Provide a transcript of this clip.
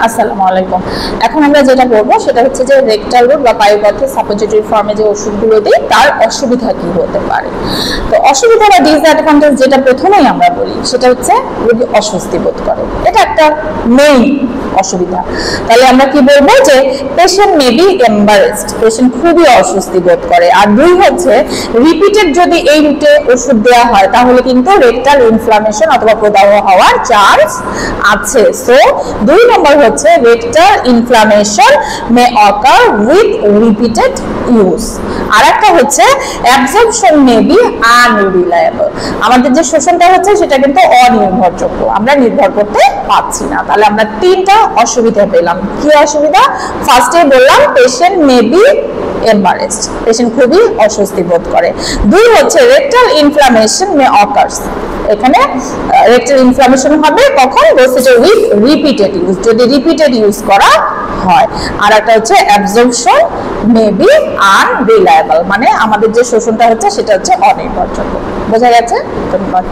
আসসালামু আলাইকুম। এখন আমরা যেটা বলবো সেটা হচ্ছে যে রেকটাল রুট বা পায়ুপথে সাপোজিটরি ফর্মে যে ওষুধগুলো দিই তার অসুবিধা কি হতে পারে। তো অসুবিধা বা ডিসঅ্যাডভান্টেজ যেটা প্রথমেই আমরা বলি সেটা হচ্ছে রোগী অস্বস্তি বোধ করে, এটা একটা মেইন অসুবিধা। তাহলে আমরা কি বলবো যে patient may be embarrassed, patient খুবই অস্বস্তি বোধ করে। আর দুই হচ্ছে রিপিটেড যদি এই রুটে ওষুধ দেওয়া হয় তাহলে কিন্তু রেকটাল ইনফ্লামেশন অথবা প্রদাহ হওয়ার চান্স আছে। সো 2 নম্বর হচ্ছে rectal inflammation may occur with repeated use. আর একটা হচ্ছে অ্যাবজর্পশন মে বি আনরিলায়েবল, আমাদের যে শোষণটা হচ্ছে সেটা কিন্তু অনির্ভরযোগ্য, আমরা নির্ভর করতে পারছি না। তাহলে আমরা 3টা অসুবিধা পেলাম। কি অসুবিধা? ফার্স্টে বললাম patient may be embarrassed, patient খুবই অস্বস্তি বোধ করে। 2 হচ্ছে রেকটাল ইনফ্লামেশন মে অকার্স, এখানে রেকটাল ইনফ্লামেশন হবে কখন? বলছে উইথ রিপিটেড ইউজ, যদি রিপিটেড ইউজ করা হয়। আর একটা হচ্ছে অ্যাবজর্পশন মে বি আনরিলায়েবল, মানে আমাদের যে শোষণটা হচ্ছে সেটা হচ্ছে অনির্ভরযোগ্য। বোঝা গেছে? ধন্যবাদ।